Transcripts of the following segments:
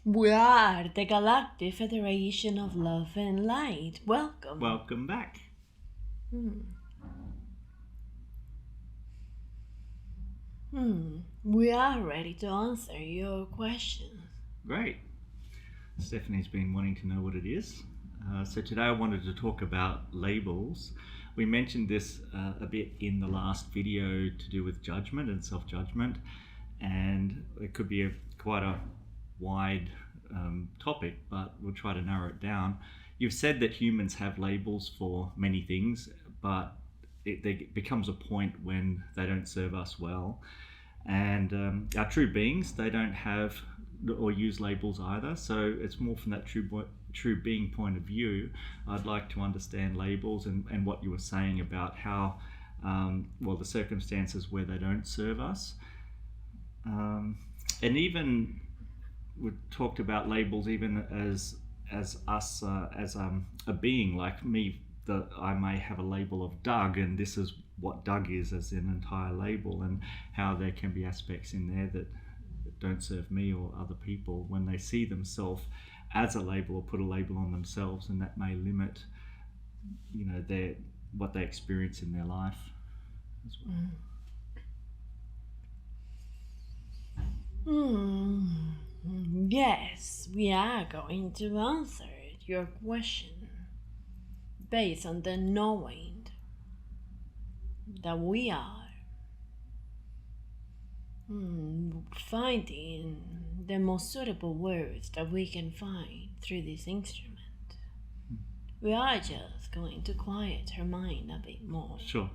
We are the Galactic Federation of Love and Light. Welcome. Welcome back. We are ready to answer your questions. Great. Stephanie's been wanting to know what it is. So today I wanted to talk about labels. We mentioned this a bit in the last video to do with judgment and self-judgment, and it could be quite a wide topic, but we'll try to narrow it down. You've said that humans have labels for many things, but there becomes a point when they don't serve us well. And our true beings, they don't have or use labels either. So it's more from that true being point of view. I'd like to understand labels and what you were saying about how, the circumstances where they don't serve us. And even we talked about labels even as us as a being like me, that I may have a label of Doug, and this is what Doug is as an entire label, and how there can be aspects in there that don't serve me or other people when they see themselves as a label or put a label on themselves, and that may limit, what they experience in their life as well. Yes, we are going to answer your question based on the knowing that we are finding the most suitable words that we can find through this instrument. We are just going to quiet her mind a bit more. Sure.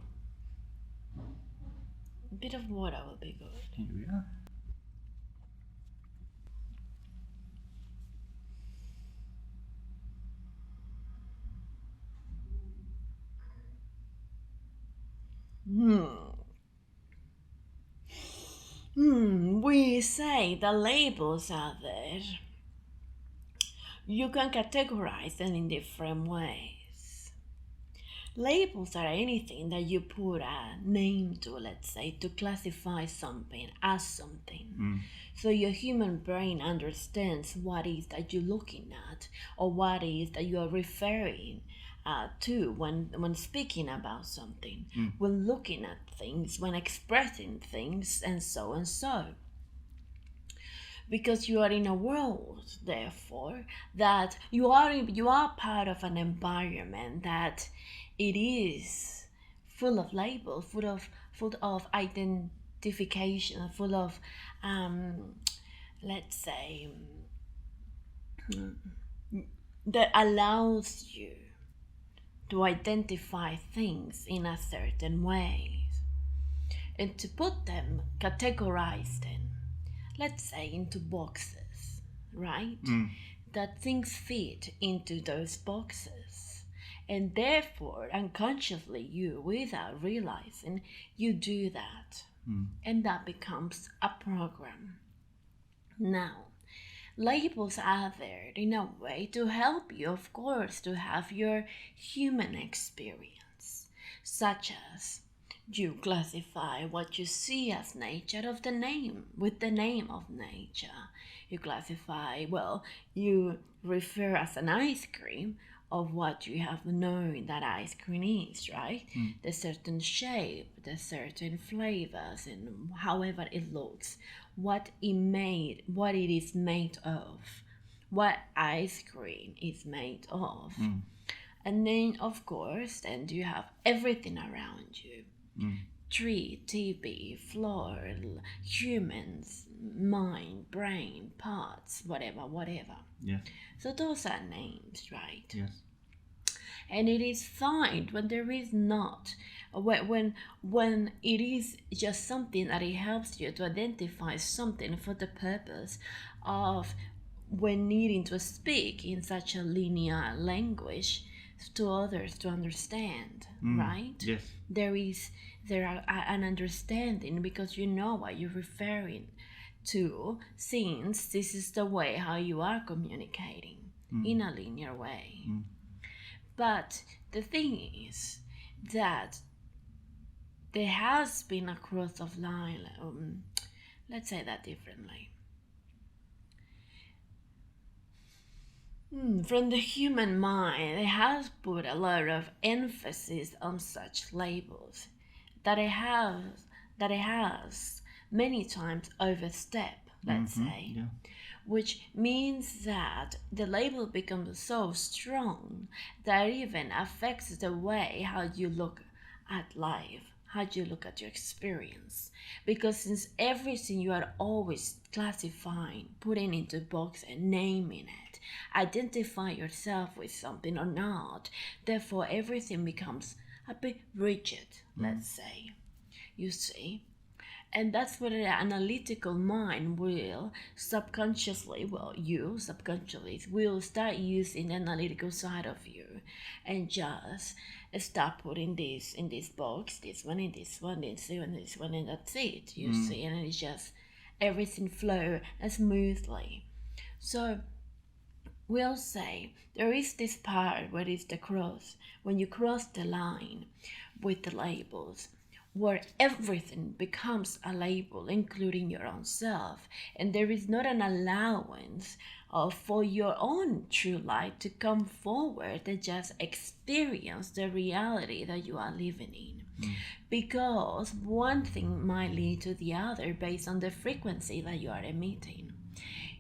A bit of water will be good. Here we are. We say the labels are there. You can categorize them in different ways. Labels are anything that you put a name to, let's say, to classify something as something. So your human brain understands what is that you're looking at, or what is that you are referring to when speaking about something, when looking at things, when expressing things, and so and so. Because you are in a world, therefore, that you are part of an environment that it is full of labels, full of identification, full of let's say that allows you to identify things in a certain way and to put them, categorize them, let's say, into boxes, right? That things fit into those boxes, and therefore unconsciously you, without realizing, you do that, and that becomes a program. Now, labels are there in a way to help you, of course, to have your human experience, such as you classify what you see as nature of the name with the name of nature. You classify, you refer as an ice cream of what you have known that ice cream is, right? The certain shape, the certain flavors, and however it looks, what it is made of, what ice cream is made of. And then, of course, then you have everything around you. Tree, TV, floor, humans, mind, brain, parts, whatever. Yeah. So those are names, right? Yes. And it is fine when there is not, when it is just something that it helps you to identify something for the purpose of when needing to speak in such a linear language to others to understand, right? Yes. There are an understanding, because you know what you're referring to, since this is the way how you are communicating in a linear way. But the thing is that there has been a cross of line, let's say that differently. From the human mind, it has put a lot of emphasis on such labels that it has many times overstepped, let's say, Yeah. which means that the label becomes so strong that it even affects the way how you look at life, how you look at your experience. Because since everything you are always classifying, putting into box and naming it, identify yourself with something or not, therefore everything becomes a bit rigid, let's say. You see? And that's where the analytical mind will subconsciously, well, you subconsciously will start using the analytical side of you and just start putting this in this box, this one in this one, this one, this one, and that's it, you see? And it's just everything flow smoothly. So we'll say there is this part where it's the cross, when you cross the line with the labels, where everything becomes a label, including your own self, and there is not an allowance for your own true light to come forward and just experience the reality that you are living in. Because one thing might lead to the other based on the frequency that you are emitting.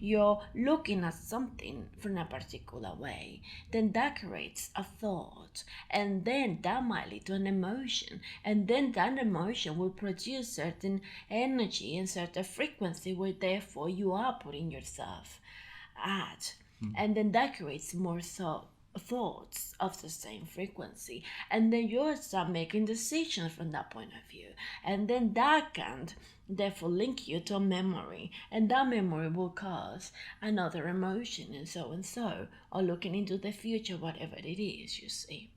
You're looking at something from a particular way, then that creates a thought, and then that might lead to an emotion, and then that emotion will produce certain energy and certain frequency where therefore you are putting yourself at. And then that creates more thoughts of the same frequency, and then you start making decisions from that point of view, and then that can therefore link you to a memory, and that memory will cause another emotion, and so, or looking into the future, whatever it is, you see.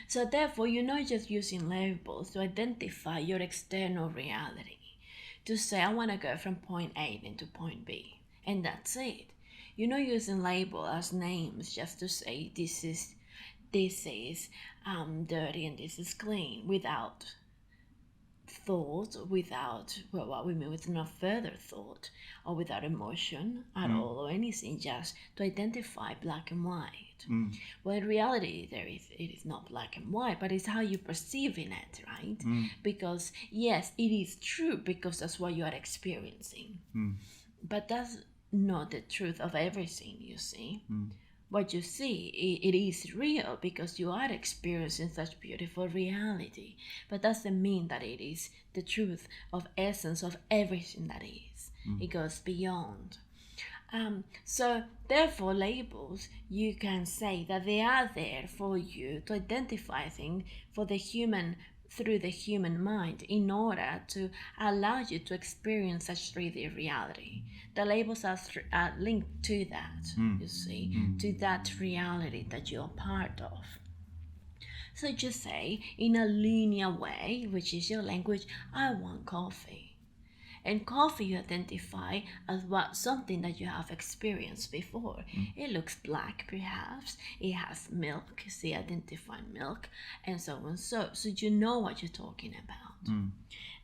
So therefore you're not just using labels to identify your external reality, to say I want to go from point A into point B, and that's it. You're not using label as names just to say this is dirty and this is clean, without thought, without, well, what we mean with no further thought, or without emotion at all, or anything, just to identify black and white. Well, in reality, it is not black and white, but it's how you perceiving it, right? Because yes, it is true because that's what you are experiencing, but that's not the truth of everything, you see. What you see, it is real because you are experiencing such beautiful reality, but doesn't mean that it is the truth of essence of everything that is. It goes beyond. So therefore labels, you can say that they are there for you to identify things for the human, through the human mind, in order to allow you to experience such 3D reality. The labels are linked to that, you see, to that reality that you're part of. So just say, in a linear way, which is your language, I want coffee. And coffee you identify as what something that you have experienced before. It looks black perhaps, it has milk, see, identify milk, and so on. So you know what you're talking about.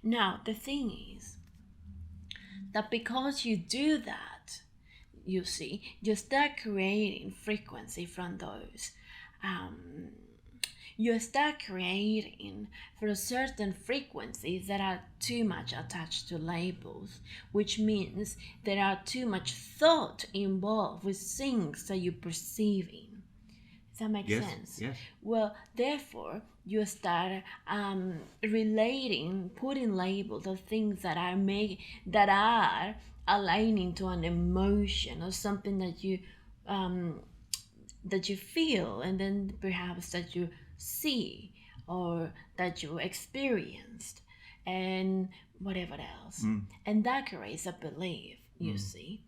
Now the thing is that because you do that, you see, you start creating frequency from those. You start creating for certain frequencies that are too much attached to labels, which means there are too much thought involved with things that you're perceiving. Does that make sense? Yes. Well, therefore, you start relating, putting labels of things that are aligning to an emotion or something that you feel, and then perhaps that you see or that you experienced, and whatever else. And that creates a belief, you see.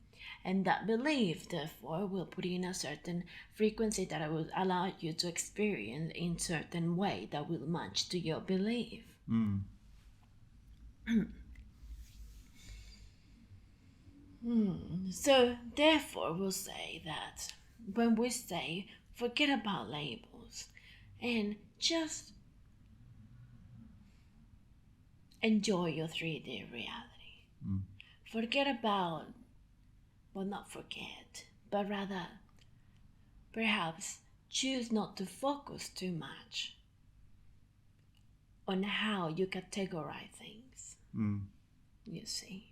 And that belief, therefore, will put in a certain frequency that will allow you to experience in certain way that will match to your belief. So, therefore, we'll say that when we say forget about labels and just enjoy your 3D reality. Forget about, well, not forget, but rather perhaps choose not to focus too much on how you categorize things. You see.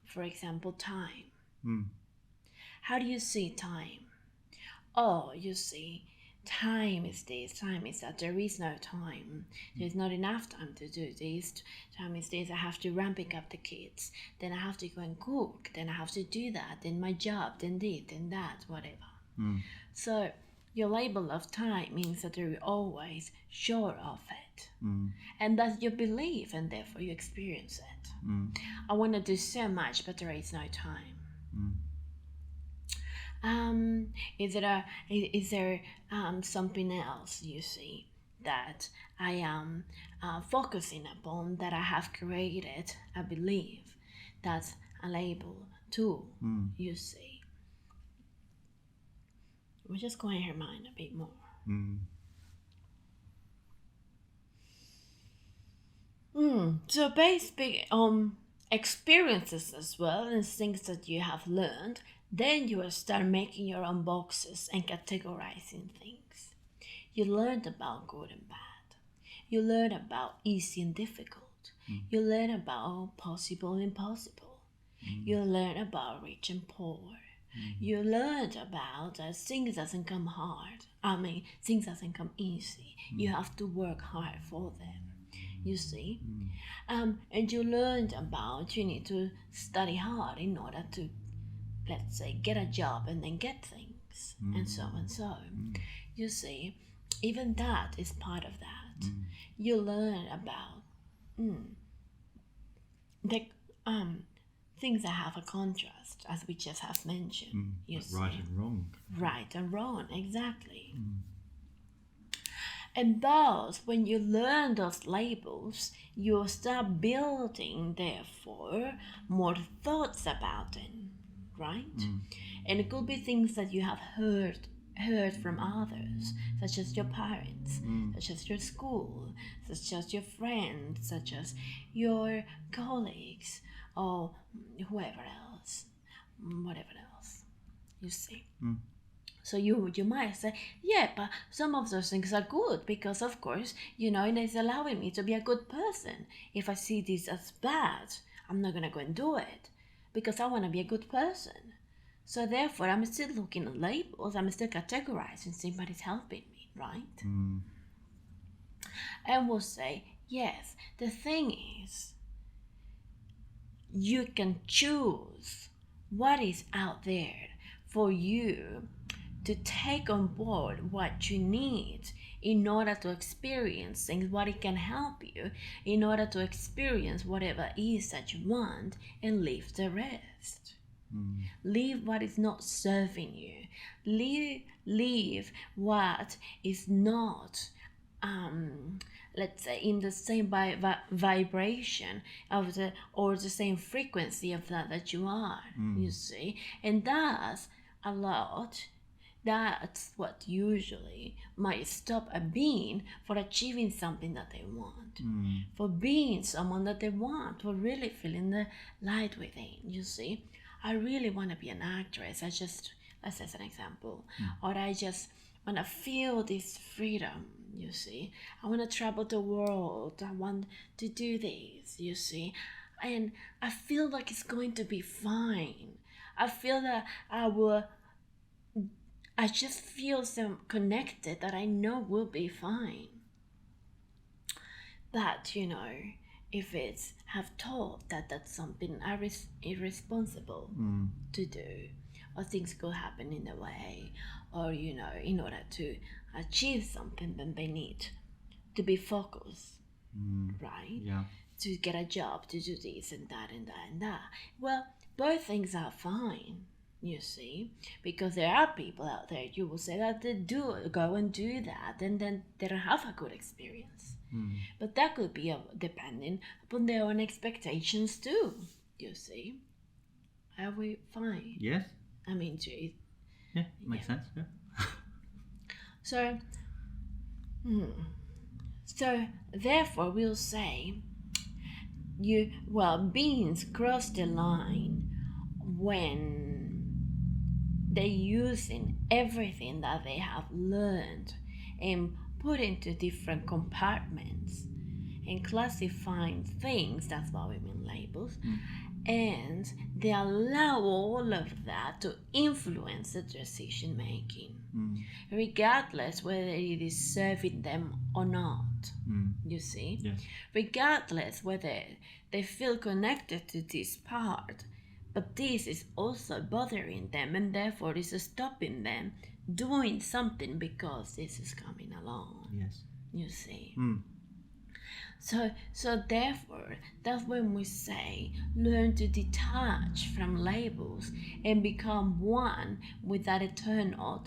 For example, time. How do you see time? Oh, you see, time is this, time is that. There is no time. There's not enough time to do this. Time is this. I have to run pick up the kids. Then I have to go and cook. Then I have to do that. Then my job. Then this. Then that. Whatever. So your label of time means that you're always sure of it. And that's your belief, and therefore you experience it. I want to do so much, but there is no time. Is there something else, you see, that I am focusing upon, that I have created a belief? That's a label too, you see. We're just going to mind a bit more. So based on experiences as well, and things that you have learned, then you will start making your own boxes and categorizing things. You learned about good and bad. You learn about easy and difficult. You learn about possible and impossible. You learn about rich and poor. You learned about that things doesn't come hard. Things doesn't come easy. You have to work hard for them. You see? And you learned about you need to study hard in order to, let's say, get a job and then get things, and so and so. You see, even that is part of that. You learn about the things that have a contrast, as we just have mentioned. You see? Right and wrong. Right and wrong, exactly. And thus, when you learn those labels, you start building, therefore, more thoughts about them, right? And it could be things that you have heard from others, such as your parents, such as your school, such as your friends, such as your colleagues, or whoever else, whatever else, you see. So you might say, yeah, but some of those things are good because, of course, it is allowing me to be a good person. If I see this as bad, I'm not going to go and do it because I want to be a good person. So therefore, I'm still looking at labels. I'm still categorizing, seeing what is helping me, right? And we'll say, yes, the thing is, you can choose what is out there for you to take on board what you need in order to experience things, what it can help you, in order to experience whatever it is that you want, and leave the rest. Leave what is not serving you. Leave what is not, let's say, in the same vibration of or the same frequency of that you are, you see. And that's a lot. That's what usually might stop a being for achieving something that they want, for being someone that they want, for really feeling the light within, you see. I really want to be an actress. Let's say an example. Or I just want to feel this freedom, you see. I want to travel the world. I want to do this, you see. And I feel like it's going to be fine. I feel that I just feel so connected that I know we'll be fine. But, if it's have taught that that's something irresponsible to do, or things could happen in a way, or, in order to achieve something, then they need to be focused, right? Yeah. To get a job, to do this and that and that and that. Well, both things are fine. You see, because there are people out there, you will say that they do go and do that, and then they don't have a good experience. But that could be depending upon their own expectations too, you see. Are we fine? Yes. Jay. Yeah, makes sense, yeah. So therefore we'll say, beings cross the line when they're using everything that they have learned and put into different compartments and classifying things. That's why we mean labels. And they allow all of that to influence the decision making, regardless whether it is serving them or not. You see? Yes. Regardless whether they feel connected to this part, but this is also bothering them and therefore is stopping them doing something because this is coming along. Yes. You see? So therefore, that's when we say learn to detach from labels and become one with that eternal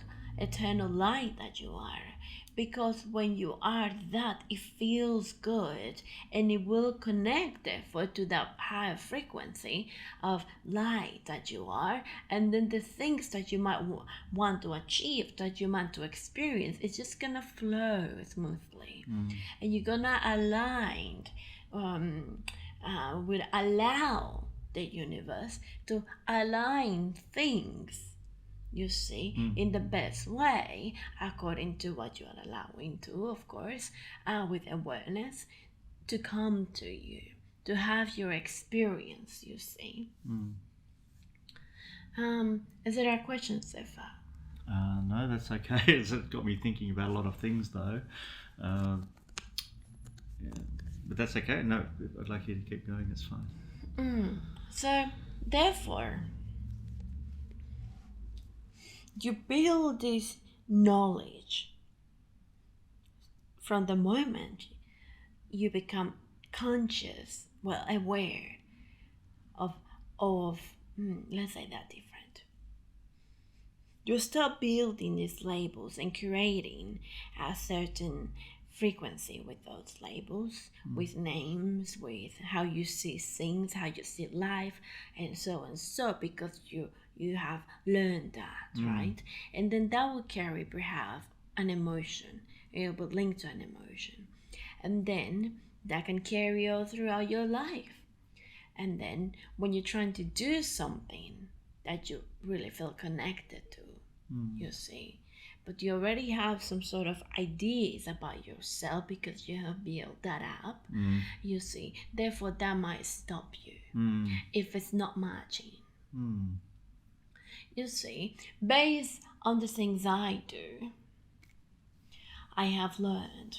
light that you are. Because when you are that, it feels good and it will connect therefore to that higher frequency of light that you are, and then the things that you might want to achieve, that you want to experience, it's just gonna flow smoothly. And you're gonna align will allow the universe to align things, you see, in the best way, according to what you are allowing to, of course, with awareness, to come to you, to have your experience, you see. Is there a question so far? No, that's okay. It's got me thinking about a lot of things, though. Yeah. But that's okay. No, I'd like you to keep going. It's fine. So, therefore, you build this knowledge from the moment you become conscious, aware of let's say that different. You start building these labels and creating a certain frequency with those labels, with names, with how you see things, how you see life, and so, because you have learned that, right? And then that will carry perhaps an emotion. It will link to an emotion. And then that can carry all throughout your life. And then when you're trying to do something that you really feel connected to, you see, but you already have some sort of ideas about yourself because you have built that up, you see, therefore that might stop you if it's not matching. You see, based on the things I do, I have learned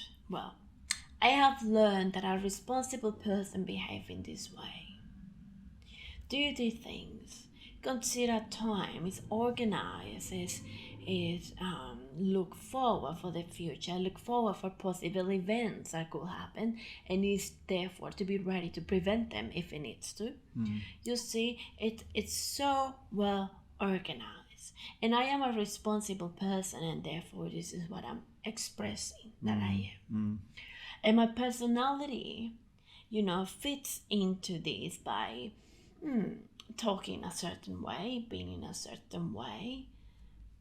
that a responsible person behaves in this way. Do these things, consider time, is organized, is look forward for the future, look forward for possible events that could happen, and is therefore to be ready to prevent them if it needs to. You see, it's so well organized, and I am a responsible person, and therefore this is what I'm expressing that I am. And my personality, fits into this by talking a certain way, being in a certain way,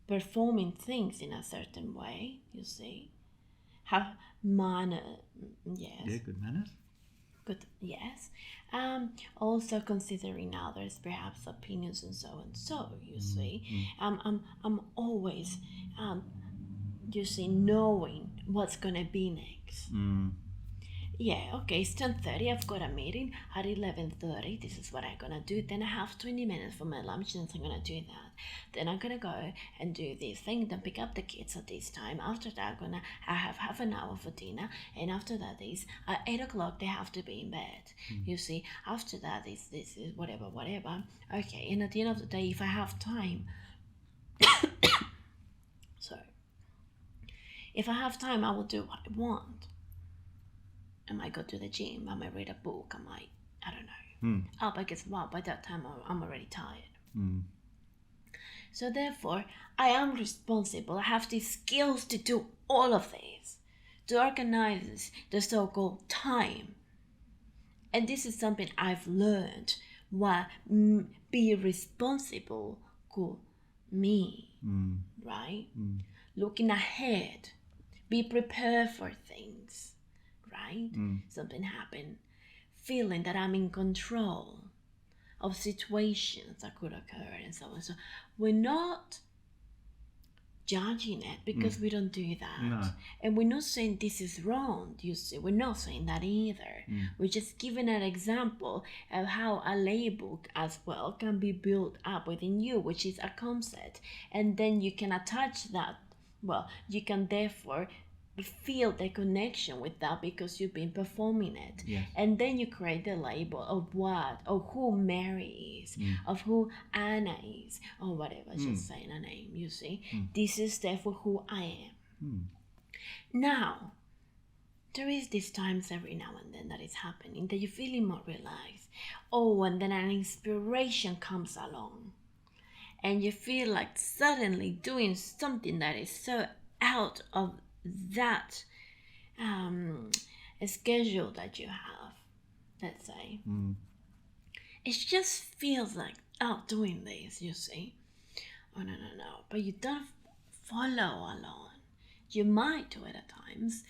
performing things in a certain way, you see. Have manner, yes. Yeah, good manners. Good, yes. Also considering others, perhaps opinions and so, you see. I'm always, you see, knowing what's gonna be next. Yeah, okay, it's 10:30, I've got a meeting at 11:30, this is what I'm gonna do, then I have 20 minutes for my lunch, and I'm gonna do that, then I'm gonna go and do this thing, then pick up the kids at this time, after that I have half an hour for dinner, and after that is at 8 o'clock they have to be in bed, you see, after that this is whatever, okay, and at the end of the day, if I have time, sorry, if I have time, I will do what I want. I might go to the gym, I might read a book, I don't know. But guess what? By that time, I'm already tired. So therefore, I am responsible. I have the skills to do all of this, to organize the so-called time. And this is something I've learned. What be responsible could mean, right? Looking ahead, be prepared for things. Right? Something happened, feeling that I'm in control of situations that could occur and so on. So we're not judging it, because we don't do that. No. And we're not saying this is wrong, you see. We're not saying that either. We're just giving an example of how a label as well can be built up within you, which is a concept. And then you can attach that. Well, you can therefore feel the connection with that because you've been performing it. Yes. And then you create the label of what, of who Mary is, of who Anna is, or whatever, just saying a name, you see. This is therefore who I am. Now, there is these times every now and then that is happening, that you're feeling more relaxed. Oh, and then an inspiration comes along. And you feel like suddenly doing something that is so out of that schedule that you have, let's say. It just feels like, doing this, you see. Oh, no. But you don't follow along. You might do it at times,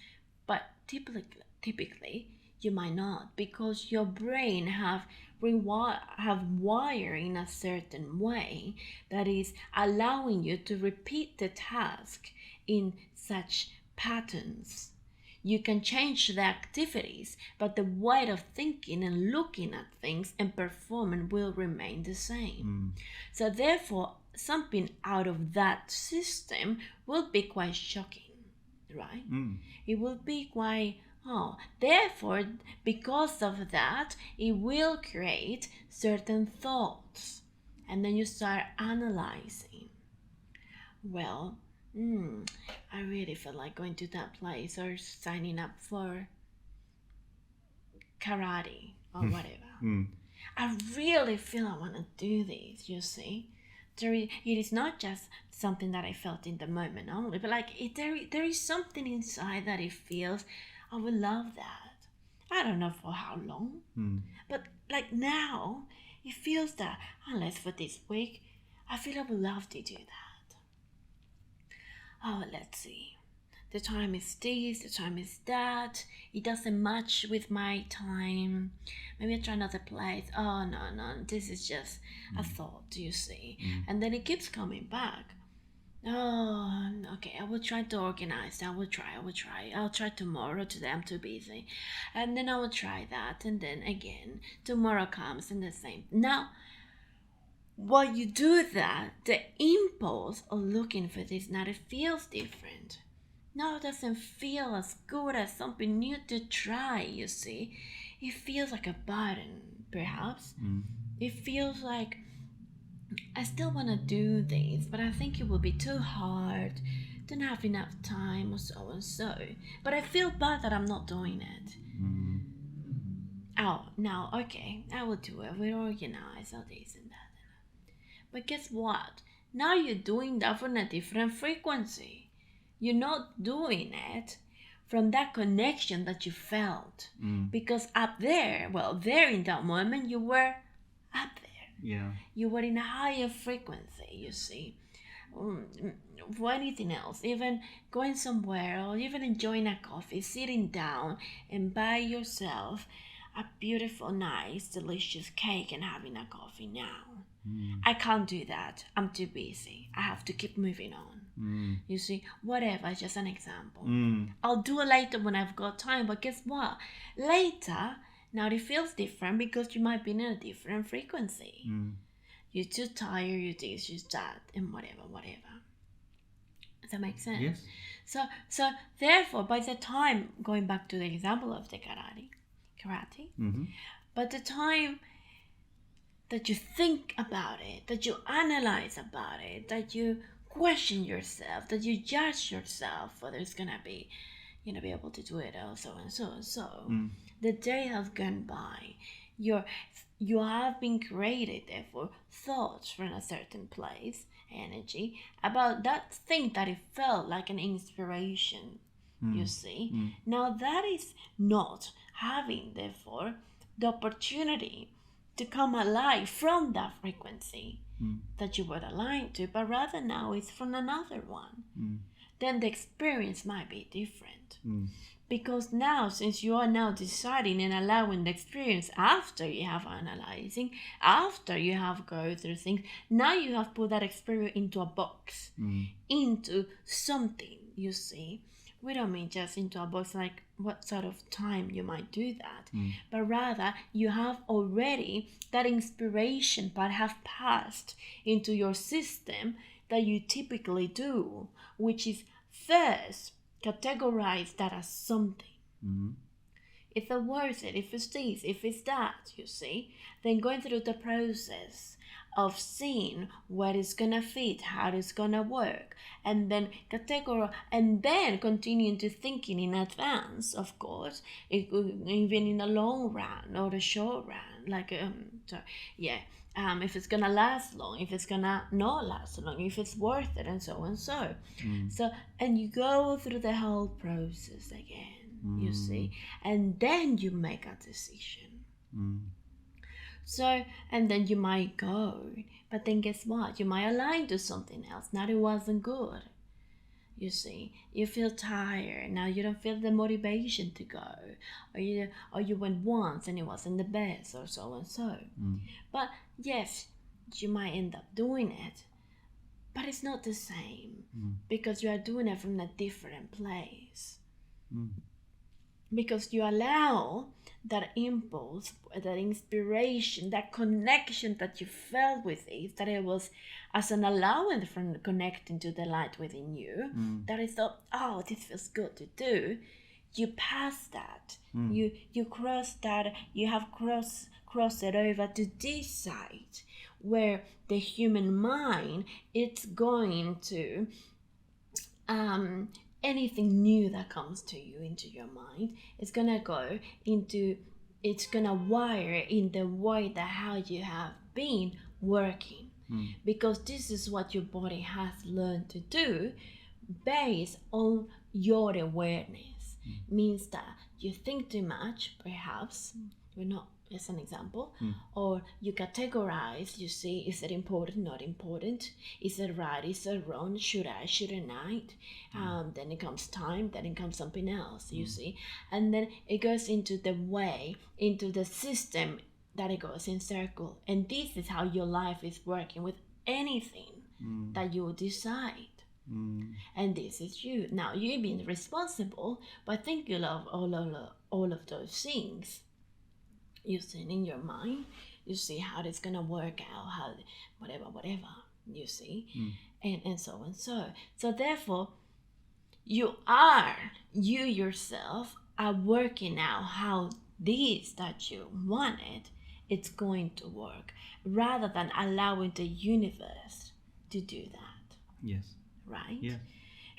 but typically you might not, because your brain have wired in a certain way that is allowing you to repeat the task in such patterns. You can change the activities, but the way of thinking and looking at things and performing will remain the same. So therefore, something out of that system will be quite shocking, right? It will be quite, therefore, because of that, it will create certain thoughts. And then you start analyzing. Well, I really feel like going to that place or signing up for karate or whatever. I really feel I want to do this, you see. It is not just something that I felt in the moment only, but like there is something inside that it feels, I would love that. I don't know for how long, but like now, it feels that, unless for this week, I feel I would love to do that. Oh, let's see. The time is this, the time is that. It doesn't match with my time. Maybe I try another place. Oh, no. This is just a thought, you see. And then it keeps coming back. Oh, okay. I will try to organize. I will try. I'll try tomorrow. Today I'm too busy. And then I will try that. And then again, tomorrow comes and the same. Now, while you do that, the impulse of looking for this, now it feels different. Now it doesn't feel as good as something new to try, you see. It feels like a burden, perhaps. It feels like, I still want to do this, but I think it will be too hard. Don't have enough time, or so and so. But I feel bad that I'm not doing it. Oh, now, okay, I will do it. We'll organize all this and that. But guess what? Now you're doing that from a different frequency. You're not doing it from that connection that you felt. Because up there, there in that moment, you were up there. Yeah. You were in a higher frequency, you see. For anything else, even going somewhere or even enjoying a coffee, sitting down and buy yourself a beautiful, nice, delicious cake and having a coffee now. I can't do that. I'm too busy. I have to keep moving on. You see, whatever, just an example. I'll do it later when I've got time, but guess what? Later, now it feels different because you might be in a different frequency. You're too tired, you this, you that, and whatever. Does that make sense? Yes. So therefore, by the time, going back to the example of the karate, by the time that you think about it, that you analyze about it, that you question yourself, that you judge yourself whether it's gonna be, be able to do it, or so and so. The day has gone by. You have been created, therefore, thoughts from a certain place, energy, about that thing that it felt like an inspiration, you see. Now that is not having, therefore, the opportunity to come alive from that frequency that you were aligned to, but rather now it's from another one. Then the experience might be different. Because now, since you are now deciding and allowing the experience after you have analyzing, after you have go through things, now you have put that experience into a box, into something, you see. We don't mean just into a box like what sort of time you might do that, but rather you have already that inspiration part have passed into your system that you typically do, which is first categorize that as something. If it's worth it, if it's this, if it's that, you see, then going through the process of seeing what is gonna fit, how it's gonna work, and then categorize, and then continuing to thinking in advance, of course, even in the long run or the short run, like if it's gonna last long, if it's gonna not last long, if it's worth it, and so and so. So, and you go through the whole process again, you see, and then you make a decision. So, and then you might go, but then guess what? You might align to something else. Now it wasn't good. You see, you feel tired. Now you don't feel the motivation to go, or you went once and it wasn't the best, or so and so. But yes, you might end up doing it, but it's not the same because you are doing it from a different place. Because you allow that impulse, that inspiration, that connection that you felt with it, that it was as an allowance from connecting to the light within you, that is thought, oh, this feels good to do. You pass that. You cross that. You have crossed it over to this side, where the human mind, it's going to anything new that comes to you into your mind, it's gonna go into, it's gonna wire in the way that how you have been working, because this is what your body has learned to do based on your awareness. Means that you think too much, perhaps, you're not, as an example, or you categorize, you see, is it important, not important, is it right, is it wrong, should I, shouldn't I, then it comes time, then it comes something else, you see, and then it goes into the way, into the system that it goes in circle, and this is how your life is working with anything that you decide. And this is you. Now you've been responsible by thinking of all of those things. You see in your mind, you see how it's gonna work out, how whatever, you see, and so and so. So therefore, you yourself are working out how this that you wanted, it's going to work, rather than allowing the universe to do that. Yes. Right? Yeah.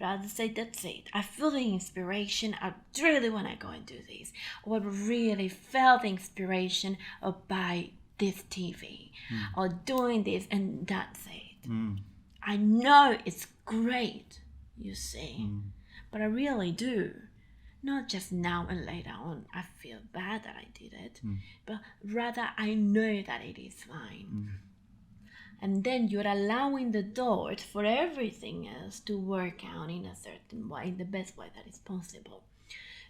Rather say, that's it. I feel the inspiration. I really want to go and do this. Or I really felt the inspiration of buy this TV or doing this, and that's it. I know it's great, you see, but I really do. Not just now and later on, I feel bad that I did it, but rather I know that it is fine. And then you're allowing the door for everything else to work out in a certain way, in the best way that is possible.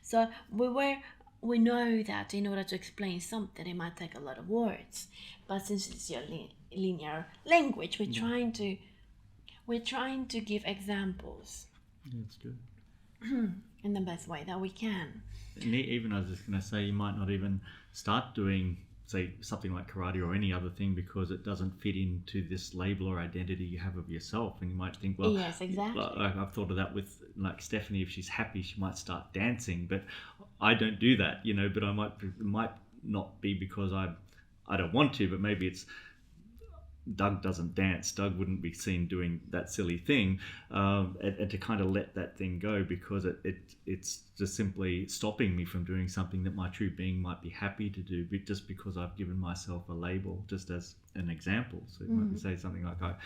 So we know that in order to explain something, it might take a lot of words. But since it's your linear language, we're trying to give examples. That's good. In the best way that we can. And even I was just going to say, you might not even start doing, say, something like karate or any other thing because it doesn't fit into this label or identity you have of yourself, and you might think, well, yes, exactly. I've thought of that with like Stephanie. If she's happy, she might start dancing, but I don't do that, but it might not be because I don't want to, but maybe it's Doug doesn't dance. Doug wouldn't be seen doing that silly thing, and to kind of let that thing go because it's just simply stopping me from doing something that my true being might be happy to do, but just because I've given myself a label, just as an example. So you might say something like,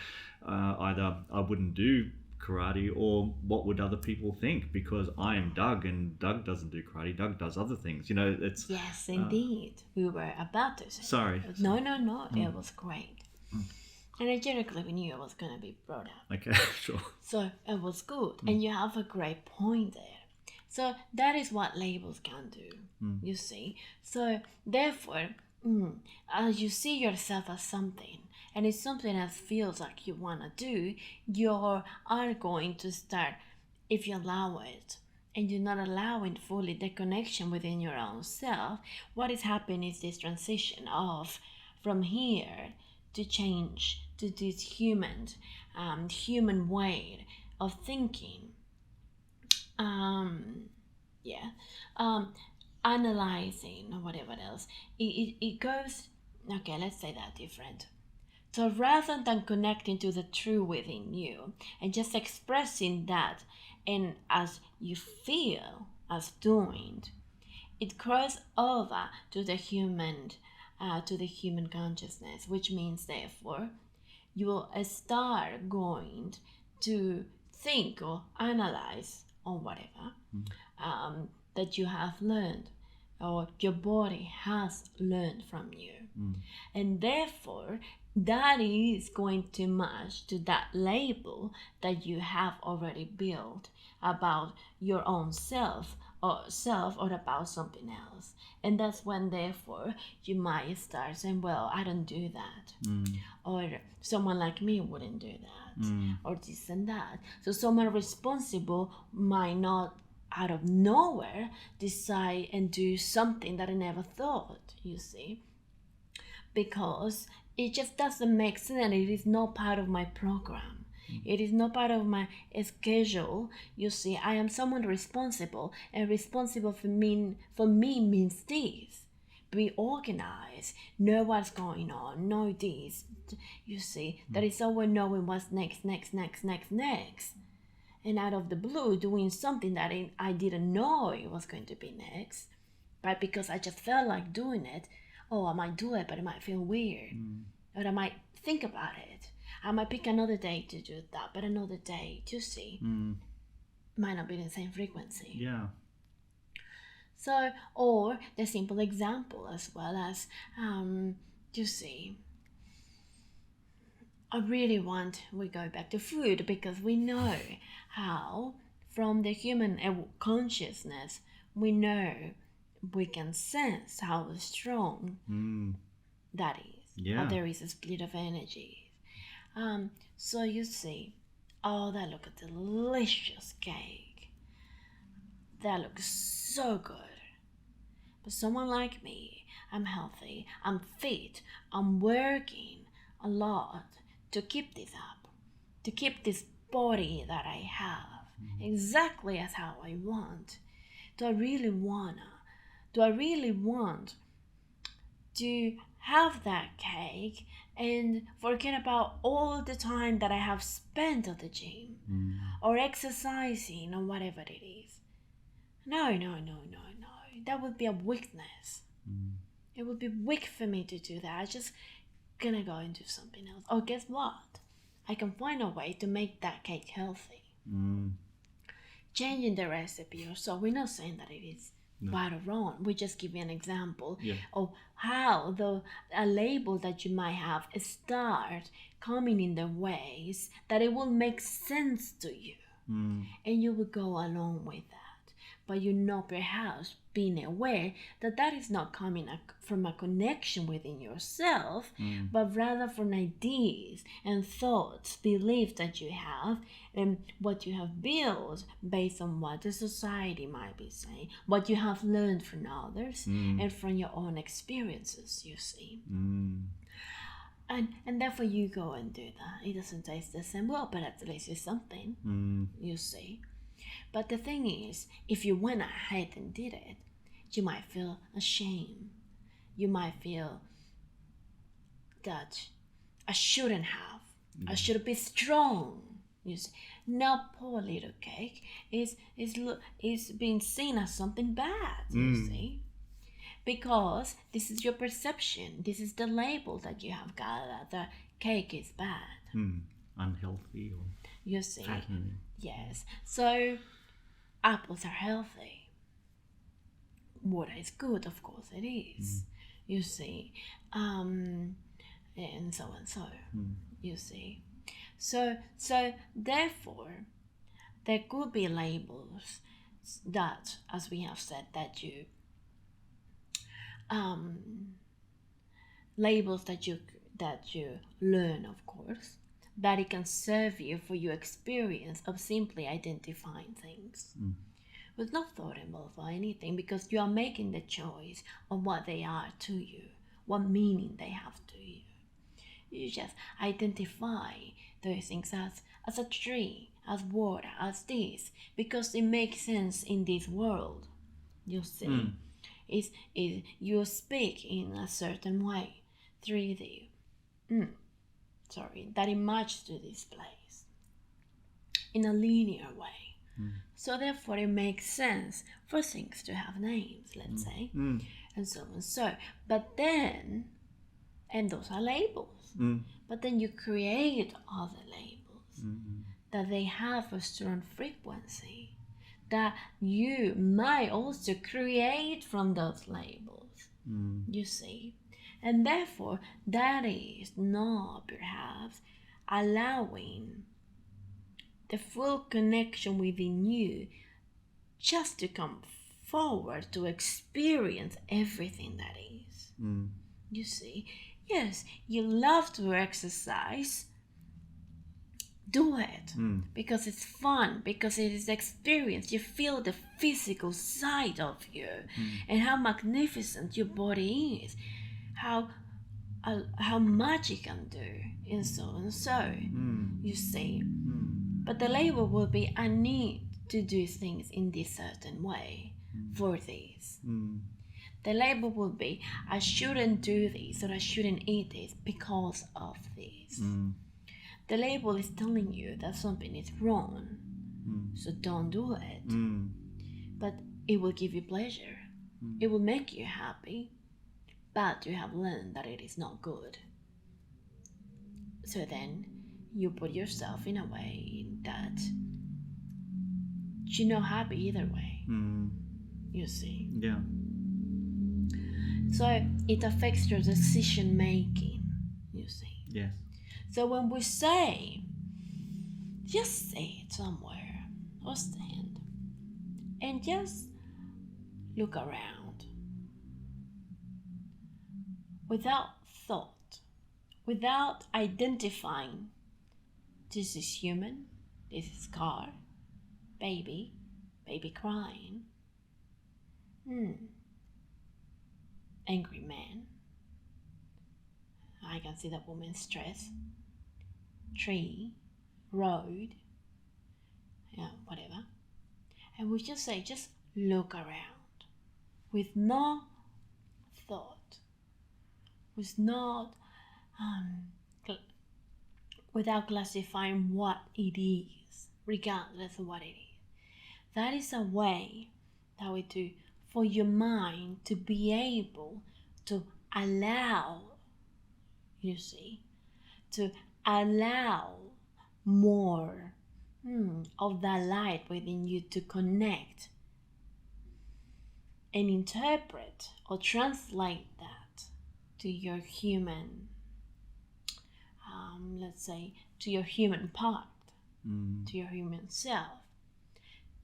either I wouldn't do karate, or what would other people think because I am Doug and Doug doesn't do karate, Doug does other things. It's yes, indeed. We were about to say sorry. No, it was great. Energetically, we knew it was going to be brought up. Okay, sure. So it was good. And you have a great point there. So that is what labels can do, you see. So therefore, as you see yourself as something, and it's something that feels like you want to do, you are going to start, if you allow it, and you're not allowing fully the connection within your own self, what is happening is this transition of from here to change to this human way of thinking. Yeah, analyzing or whatever else. It goes, okay, let's say that different. So rather than connecting to the true within you and just expressing that, and as you feel as doing, it crosses over to the human consciousness, which means therefore you will start going to think or analyze or whatever that you have learned or your body has learned from you. And therefore, that is going to match to that label that you have already built about your own self or about something else. And that's when therefore you might start saying, well, I don't do that. Or someone like me wouldn't do that. Or this and that. So someone responsible might not out of nowhere decide and do something that I never thought, you see, because it just doesn't make sense and it is not part of my program. It is not part of my schedule. You see, I am someone responsible, and responsible for me means this: be organized, know what's going on, know this. You see, that is always knowing what's next. And out of the blue, doing something that I didn't know it was going to be next, but because I just felt like doing it, oh, I might do it, but it might feel weird, or I might think about it. I might pick another day to do that, but another day, you see, might not be the same frequency. Yeah. So, or the simple example as well as, you see, I really want, we go back to food because we know how from the human consciousness, we know, we can sense how strong that is. Yeah. Or there is a split of energy. So you see, oh, that looks a delicious cake. That looks so good. But someone like me, I'm healthy, I'm fit, I'm working a lot to keep this up, to keep this body that I have exactly as how I want. Do I really want to have that cake and forget about all the time that I have spent at the gym or exercising or whatever it is? No. That would be a weakness. It would be weak for me to do that. I just gonna go and do something else. Oh, guess what? I can find a way to make that cake healthy. Changing the recipe or so. We're not saying that it is right or wrong. We just give you an example of how a label that you might have start coming in the ways that it will make sense to you. And you will go along with that. But you're not perhaps being aware that that is not coming from a connection within yourself, but rather from ideas and thoughts, beliefs that you have, and what you have built based on what the society might be saying, what you have learned from others, and from your own experiences, you see. And therefore you go and do that. It doesn't taste the same, well, but at least it's something, you see. But the thing is, if you went ahead and did it, you might feel ashamed. You might feel that I shouldn't have. I should be strong. You see, now poor little cake is being seen as something bad. You see, because this is your perception. This is the label that you have got that the cake is bad, unhealthy, or you see. fattening. Yes. So apples are healthy. Water is good, of course it is. You see, and so and so. You see, so therefore, there could be labels that, as we have said, that you labels that you learn, of course, that it can serve you for your experience of simply identifying things with no thought involved or anything, because you are making the choice of what they are to you, what meaning they have to you. You just identify those things as a tree, as water, as this, because it makes sense in this world. You see, is you speak in a certain way, 3D. That it matches to this place in a linear way. So therefore, it makes sense for things to have names, let's say, and so on. So, but then, and those are labels. But then you create other labels that they have a strong frequency that you might also create from those labels. You see, and therefore that is not perhaps allowing the full connection within you just to come forward to experience everything that is. You see, yes, you love to exercise, do it because it's fun, because it is experience. You feel the physical side of you and how magnificent your body is, how much it can do, and so and so. You see, but the label will be, I need to do things in this certain way for this. The label will be, I shouldn't do this or I shouldn't eat this because of this. The label is telling you that something is wrong, so don't do it. But it will give you pleasure. It will make you happy, but you have learned that it is not good. So then you put yourself in a way that you're not happy either way. You see. Yeah. So it affects your decision making. You see. Yes. So when we say, just say it somewhere or stand and just look around without thought, without identifying, this is human, this is car, baby crying, angry man, I can see that woman's stress, tree, road, whatever. And we just say, just look around with no thought, with not without classifying what it is, regardless of what it is. That is a way that we do for your mind to be able to allow, you see, to allow more of that light within you to connect and interpret or translate that to your human, let's say, to your human part, to your human self,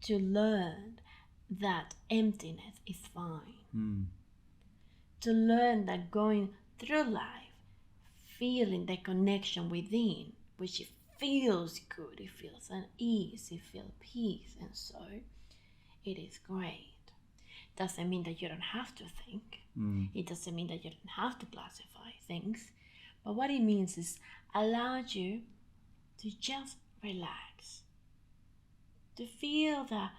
to learn that emptiness is fine, to learn that going through life, feeling the connection within, which it feels good, it feels an ease, it feels peace, and so it is great. Doesn't mean that you don't have to think. It doesn't mean that you don't have to classify things. But what it means is allow you to just relax, to feel that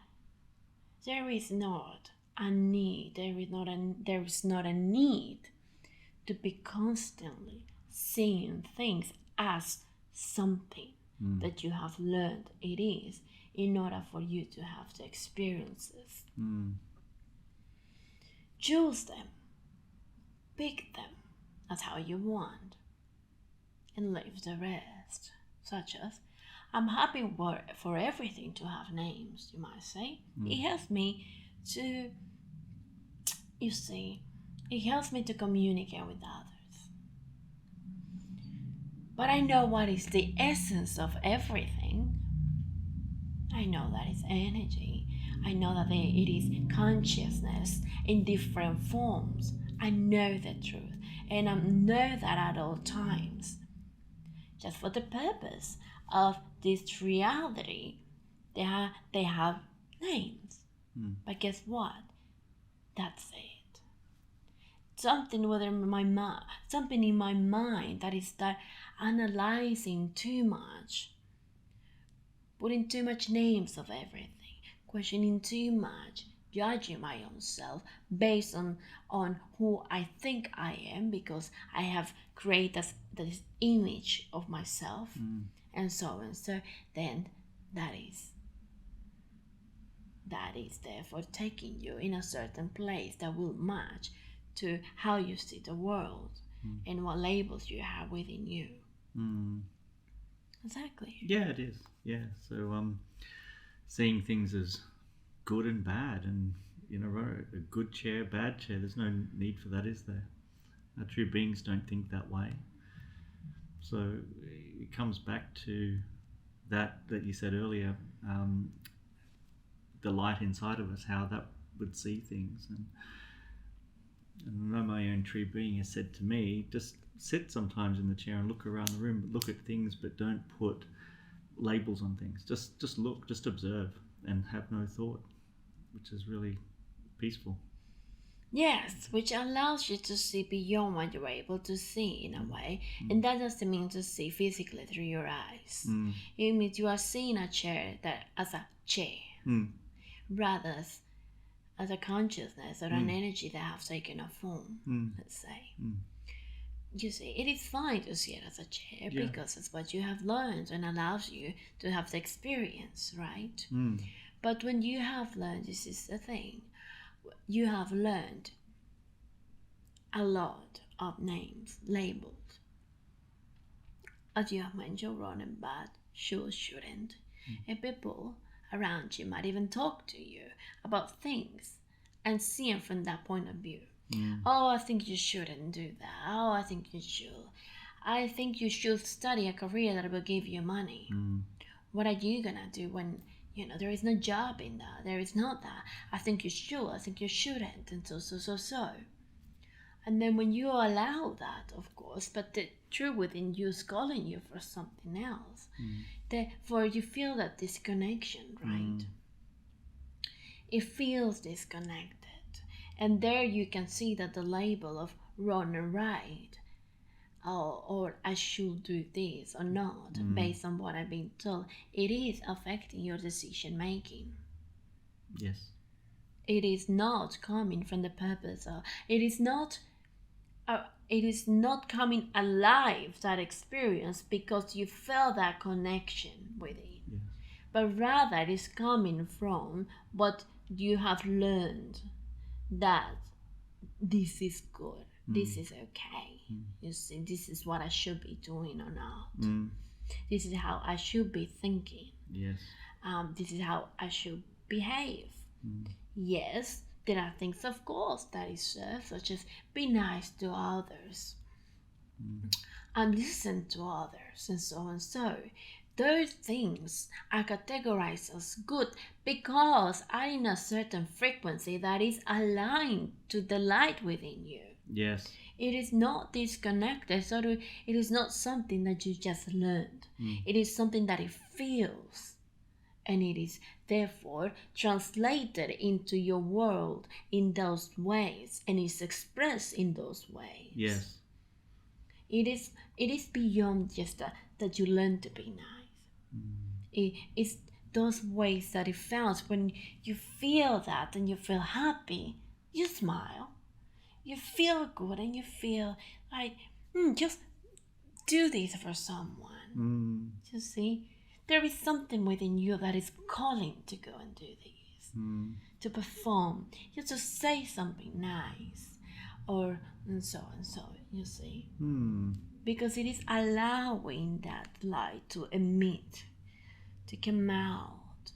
there is not a need, there is not a need to be constantly seeing things as something that you have learned it is, in order for you to have the experiences. Choose them, pick them as how you want, and leave the rest, such as, I'm happy for everything to have names, you might say. It helps me to, you see, it helps me to communicate with others. But I know what is the essence of everything. I know that it's energy. I know that it is consciousness in different forms. I know the truth, and I know that at all times. Just for the purpose of this reality, they have names. But guess what? That's it. Something in my mind that is that analyzing too much, putting too much names of everything, questioning too much, judging my own self based on who I think I am, because I have created this image of myself, and so on. So then that is therefore taking you in a certain place that will match to how you see the world and what labels you have within you. Exactly. Yeah, it is. Yeah. So seeing things as good and bad, and in a row, a good chair, bad chair. There's no need for that, is there? Our true beings don't think that way. So it comes back to that you said earlier, the light inside of us, how that would see things. And I know my own true being has said to me, just sit sometimes in the chair and look around the room, look at things, but don't put labels on things. Just look, just observe, and have no thought, which is really peaceful. Yes, which allows you to see beyond what you're able to see in a way. And that doesn't mean to see physically through your eyes. It means you are seeing a chair that as a chair, rather as a consciousness or an energy that has taken a form, let's say. You see, it is fine to see it as a chair because it's what you have learned and allows you to have the experience, right? But when you have learned, this is the thing, you have learned a lot of names, labels. As you have mentioned, wrong and bad, should, shouldn't. And people around you might even talk to you about things and see it from that point of view. Oh, I think you shouldn't do that. Oh, I think you should. I think you should study a career that will give you money. What are you gonna do when there is no job in that? There is not that. I think you should. I think you shouldn't, and so. And then when you allow that, of course, but the truth within you is calling you for something else. Therefore, you feel that disconnection, right? It feels disconnected. And there you can see that the label of wrong and right, or I should do this or not, based on what I've been told, it is affecting your decision making. Yes. It is not coming from the purpose of, it is not coming alive, that experience, because you felt that connection with it. Yes. But rather it is coming from what you have learned, that this is good, this is okay. You see, this is what I should be doing or not. This is how I should be thinking. Yes. This is how I should behave. Yes, there are things, of course, that is served, such as be nice to others and listen to others, and so on. So those things are categorized as good because are in a certain frequency that is aligned to the light within you. Yes. It is not disconnected, so it is not something that you just learned. It is something that it feels, and it is therefore translated into your world in those ways, and is expressed in those ways. Yes. It is beyond just that you learn to be nice. It's those ways that it feels when you feel that and you feel happy, you smile, you feel good, and you feel like just do this for someone. You see, there is something within you that is calling to go and do this, to perform, just to say something nice, or and so, you see. Because it is allowing that light to emit, to come out,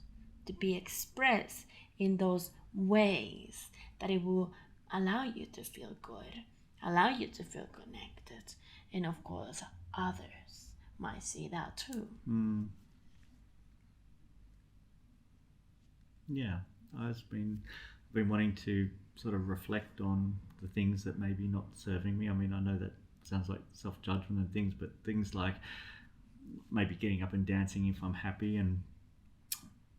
to be expressed in those ways that it will allow you to feel good, allow you to feel connected, and of course others might see that too. Yeah, I've been wanting to sort of reflect on the things that maybe not serving me. I mean, I know that sounds like self-judgment and things, but things like maybe getting up and dancing if I'm happy. And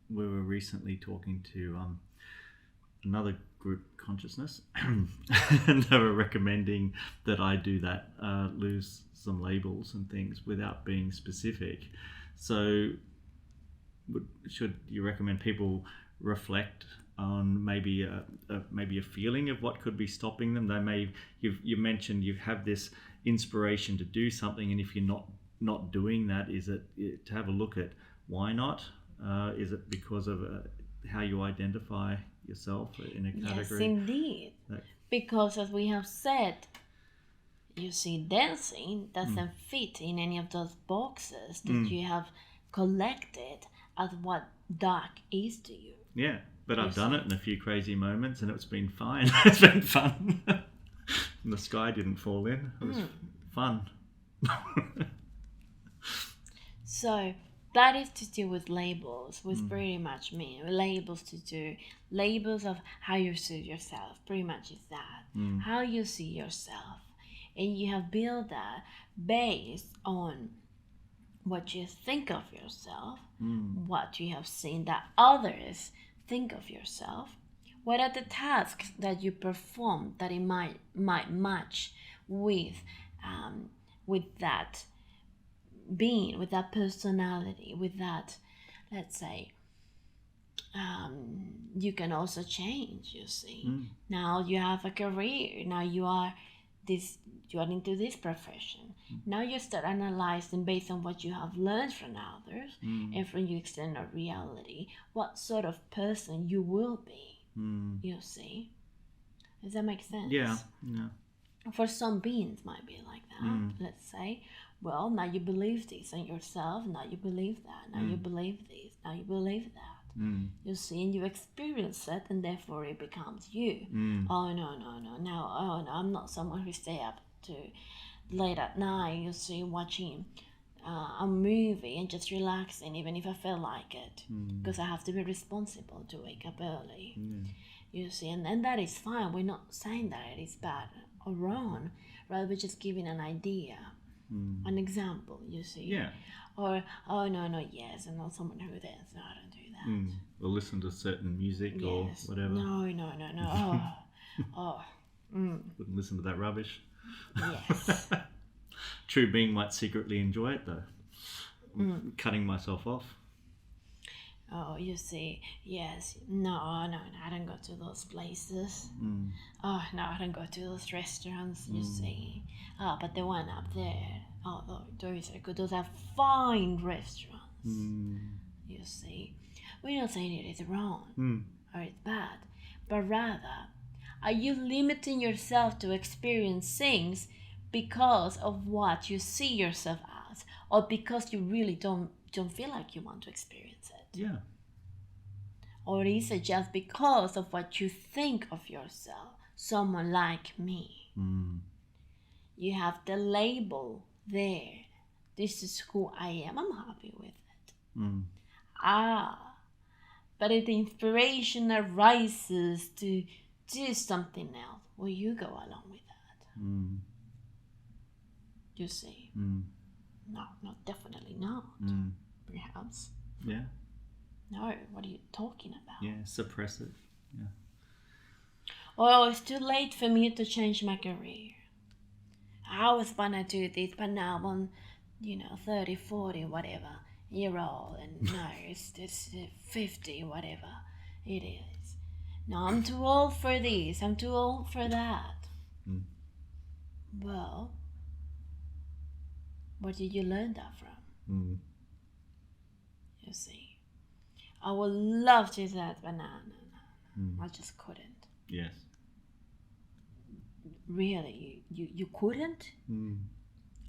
we were recently talking to another group, Consciousness, and they were recommending that I do that, lose some labels and things without being specific. So should you recommend people reflect on maybe a feeling of what could be stopping them? You mentioned you have this inspiration to do something, and if you're not doing that, is it to have a look at why not? Is it because of how you identify yourself in a category? Yes, indeed. Because as we have said, you see, dancing doesn't fit in any of those boxes that you have collected as what dark is to you. Yeah, but I've done it in a few crazy moments and it's been fine. It's been fun. And the sky didn't fall in. It was fun. So that is to do with labels, with pretty much me. Labels of how you see yourself, pretty much is that. How you see yourself. And you have built that based on what you think of yourself, what you have seen that others think of yourself. What are the tasks that you perform that it might match with that being, with that personality, with that, let's say, you can also change, you see. Now you have a career, now you are into this profession. Now you start analyzing based on what you have learned from others and from your external reality, what sort of person you will be, you see. Does that make sense? Yeah. For some beings might be like that, let's say. Well, now you believe this in yourself, now you believe that, now you believe this, now you believe that. You see, and you experience it, and therefore it becomes you. Oh, no. Now, I'm not someone who stay up to late at night, you see, watching a movie and just relaxing, even if I feel like it, because I have to be responsible to wake up early. You see, and that is fine. We're not saying that it is bad or wrong, rather we're just giving an idea, an example, you see. Yeah. Or, oh, no, yes, I'm not someone who dances. No, I don't do that. Or listen to certain music or whatever. No. Wouldn't listen to that rubbish. Yes. True being might secretly enjoy it though. Cutting myself off. Oh, you see, yes. No, I don't go to those places. Oh, no, I don't go to those restaurants, you see. Oh, but the one up there, oh, those are good. Those are fine restaurants, you see. We're not saying it is wrong or it's bad, but rather, are you limiting yourself to experience things because of what you see yourself as, or because you really don't feel like you want to experience it? Yeah. Or is it just because of what you think of yourself? Someone like me. You have the label there. This is who I am. I'm happy with it. But if the inspiration arises to do something else, will you go along with that? You see? No, definitely not. Perhaps. Yeah. No, what are you talking about? Yeah, suppressive. Yeah. Oh, it's too late for me to change my career. I was gonna do this, but now I'm, 30, 40, whatever, year old, and no, it's 50, whatever it is. No, I'm too old for this, I'm too old for that. Well, where did you learn that from? You see. I would love to do that, but no. I just couldn't. Yes. Really? You couldn't?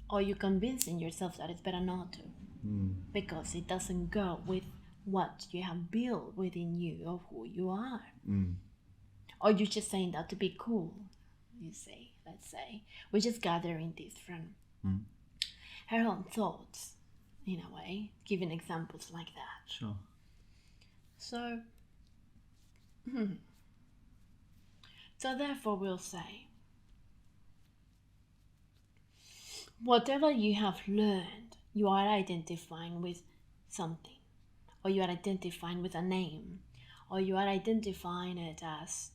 Or you convincing yourself that it's better not to? Because it doesn't go with what you have built within you of who you are. Or you're just saying that to be cool, you say, let's say. We're just gathering this from her own thoughts, in a way, giving examples like that. Sure. So, So therefore we'll say, whatever you have learned, you are identifying with something, or you are identifying with a name, or you are identifying it as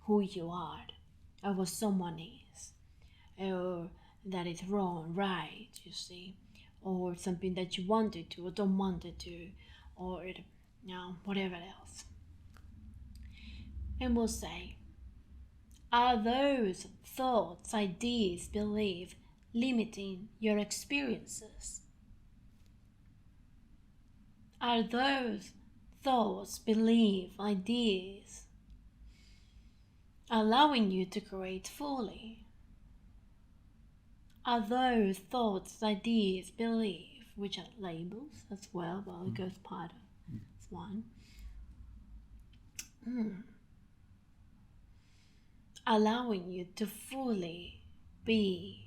who you are, or what someone is, or that it's wrong, right, you see, or something that you wanted to or don't want to do, or whatever else. And we'll say, are those thoughts, ideas, beliefs limiting your experiences? Are those thoughts, beliefs, ideas allowing you to create fully? Are those thoughts, ideas, beliefs, which are labels as well, it goes part of this one, allowing you to fully be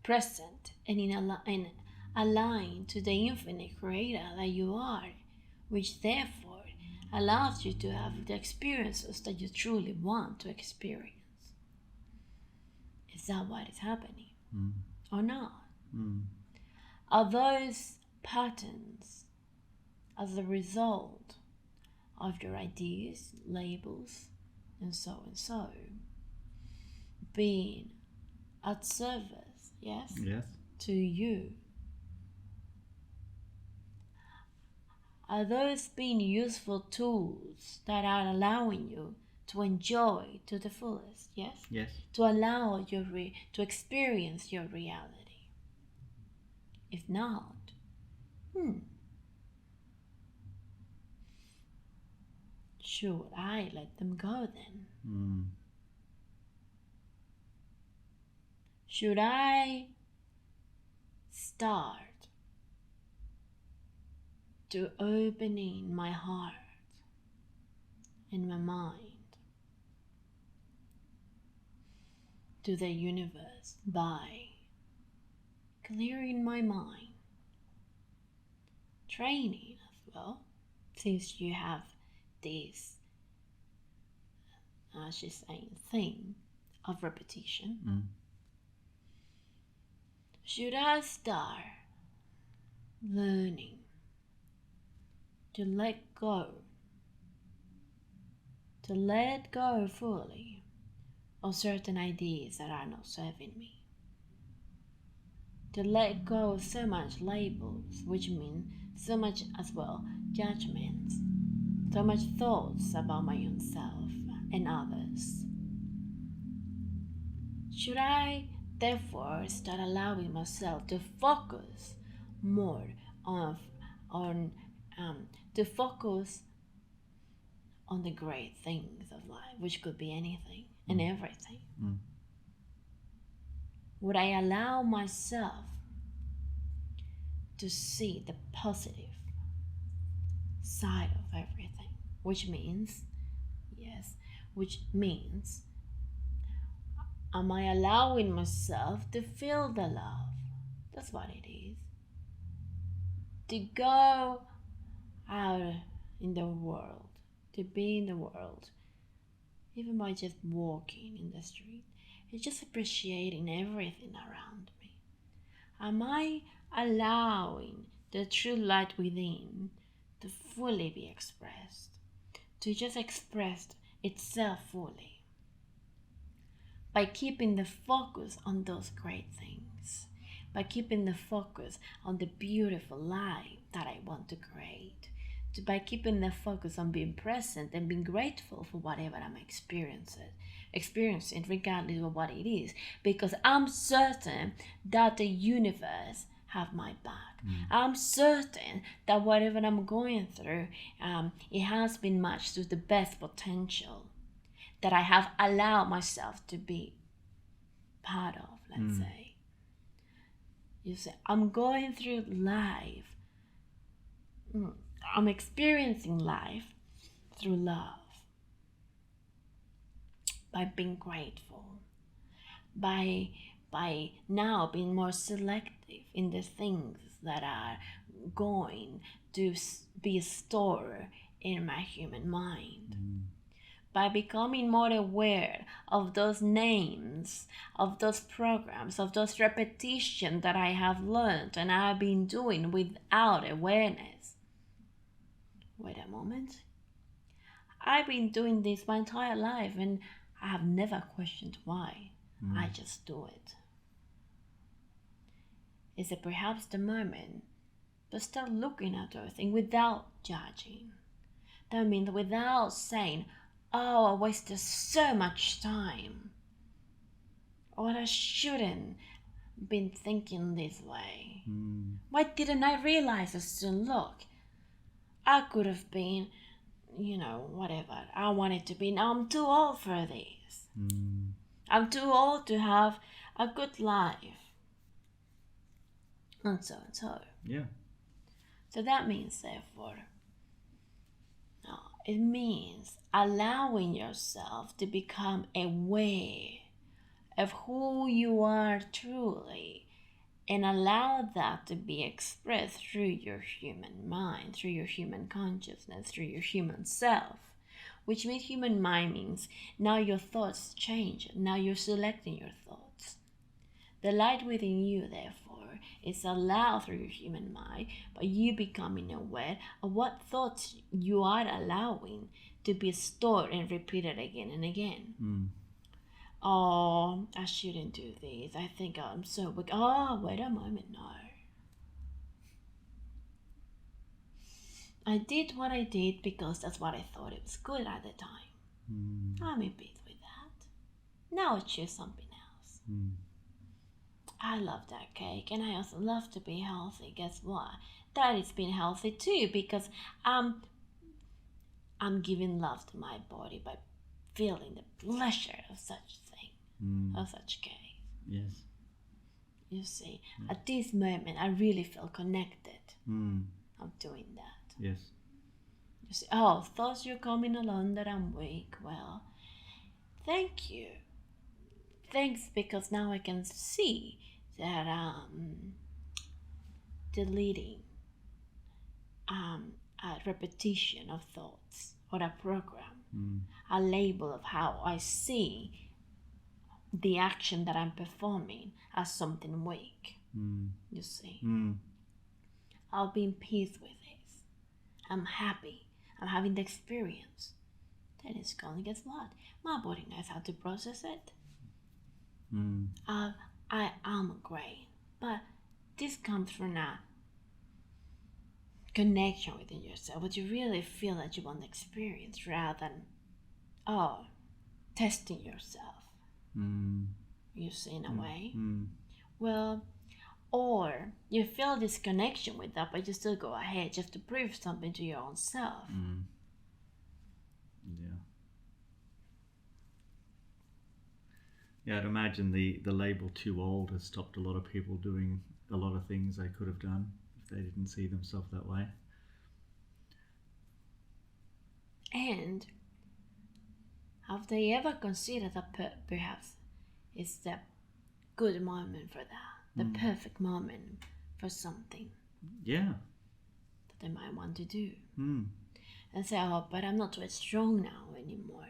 present and aligned to the infinite creator that you are, which therefore allows you to have the experiences that you truly want to experience? Is that what is happening? Or not? Are those patterns as a result of your ideas, labels, and so being at service, yes, to you? Are those being useful tools that are allowing you to enjoy to the fullest, yes? Yes. To allow you to experience your reality? If not, should I let them go then? Should I start to opening my heart and my mind to the universe by clearing my mind, training as well, since you have this, she's saying, thing of repetition? Should I start learning to let go fully of certain ideas that are not serving me? To let go of so much labels, which mean so much as well judgments, so much thoughts about my own self and others? Should I therefore start allowing myself to focus more on to focus on the great things of life, which could be anything and everything? Would I allow myself to see the positive side of everything? Which means, am I allowing myself to feel the love? That's what it is. To go out in the world, to be in the world, even by just walking in the street, it's just appreciating everything around me. Am I allowing the true light within to fully be expressed, to just express itself fully, by keeping the focus on those great things, by keeping the focus on the beautiful life that I want to create, by keeping the focus on being present and being grateful for whatever I'm experiencing regardless of what it is, because I'm certain that the universe have my back. I'm certain that whatever I'm going through, it has been matched to the best potential that I have allowed myself to be part of, let's say. You say, I'm going through life, I'm experiencing life through love, by being grateful, by now being more selective in the things that are going to be stored in my human mind. by becoming more aware of those names, of those programs, of those repetitions that I have learned and I've been doing without awareness. Wait a moment. I've been doing this my entire life and I have never questioned why. I just do it. Is it perhaps the moment to start looking at everything without judging? That means without saying, oh, I wasted so much time. Or I shouldn't been thinking this way. Why didn't I realize as soon? Look, I could have been, whatever I wanted to be. Now I'm too old for this. I'm too old to have a good life. And so and so. Yeah. So that means, therefore, it means allowing yourself to become aware of who you are truly and allow that to be expressed through your human mind, through your human consciousness, through your human self. Which means human mind means now your thoughts change. Now you're selecting your thoughts. The light within you, therefore, is allowed through your human mind by you becoming aware of what thoughts you are allowing to be stored and repeated again and again. Oh, I shouldn't do this. I think I'm so weak. Oh, wait a moment, no. I did what I did because that's what I thought it was good at the time. I'm in peace with that. Now I choose something else. I love that cake and I also love to be healthy. Guess what? That is being healthy too because I'm giving love to my body by feeling the pleasure of such thing, of such cake. Yes. You see, at this moment I really feel connected. I'm doing that. Yes. You see, oh, thoughts you're coming along that I'm weak. Well, thank you. Thanks, because now I can see that deleting a repetition of thoughts or a program, a label of how I see the action that I'm performing as something weak. You see, I'll be in peace with this. I'm happy. I'm having the experience. Then it's gone. Guess what? My body knows how to process it. I am great, but this comes from a connection within yourself, what you really feel that you want to experience rather than testing yourself. You see, in a way. Well, or you feel this connection with that, but you still go ahead just to prove something to your own self. Yeah, I'd imagine the label too old has stopped a lot of people doing a lot of things they could have done if they didn't see themselves that way. And have they ever considered that perhaps it's the good moment for that, the perfect moment for something? Yeah. That they might want to do. And say, oh, but I'm not so strong now anymore.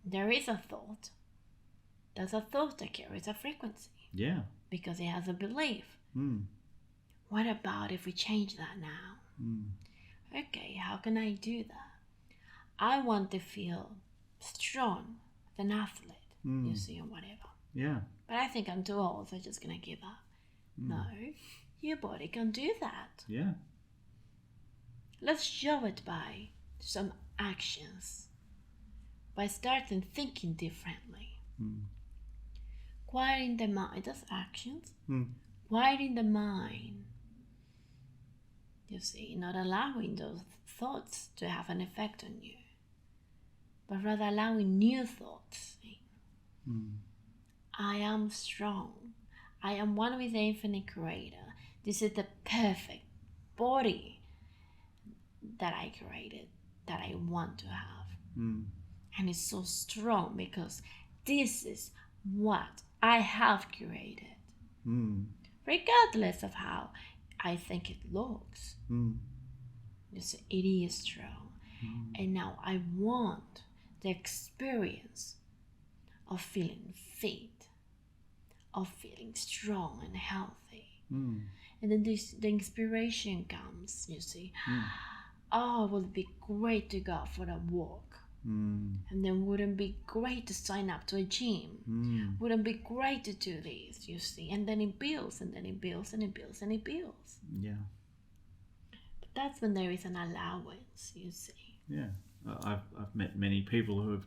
There is a thought. There's a thought that carries a frequency. Yeah. Because it has a belief. What about if we change that now? Okay, how can I do that? I want to feel strong, as an athlete, you see, or whatever. Yeah. But I think I'm too old, so I'm just going to give up. No, your body can do that. Yeah. Let's show it by some actions. By starting thinking differently. Quieting the mind, that's actions. Quieting the mind. You see, not allowing those thoughts to have an effect on you, but rather allowing new thoughts. I am strong. I am one with the infinite creator. This is the perfect body that I created, that I want to have. And it's so strong because this is what I have created. Regardless of how I think it looks. You see, it is strong. And now I want the experience of feeling fit, of feeling strong and healthy. And then the inspiration comes, you see. Oh, it would be great to go for a walk. And then wouldn't be great to sign up to a gym. Wouldn't be great to do this, you see. And then it builds, and then it builds, and it builds, and it builds. Yeah. But that's when there is an allowance, you see. Yeah. I've met many people who have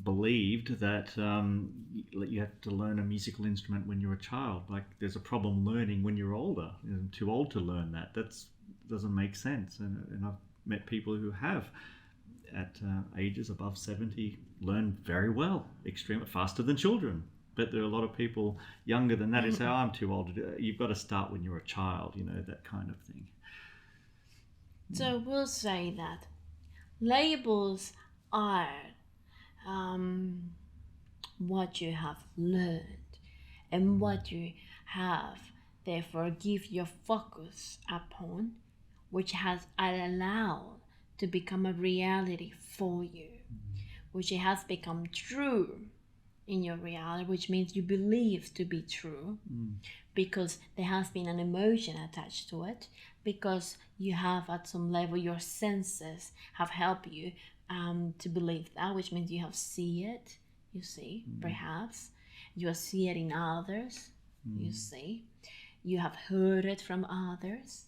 believed that you have to learn a musical instrument when you're a child. Like there's a problem learning when you're older. You're too old to learn that. That doesn't make sense. And I've met people who have, at ages above 70, learn very well, extremely faster than children. But there are a lot of people younger than that who say, oh, I'm too old to do it. You've got to start when you're a child, that kind of thing. So we'll say that labels are what you have learned and what you have therefore give your focus upon, which has allowed to become a reality for you, which it has become true in your reality, which means you believe to be true, because there has been an emotion attached to it, because you have at some level your senses have helped you to believe that, which means you have see it, you see, perhaps you see it in others, you see, you have heard it from others,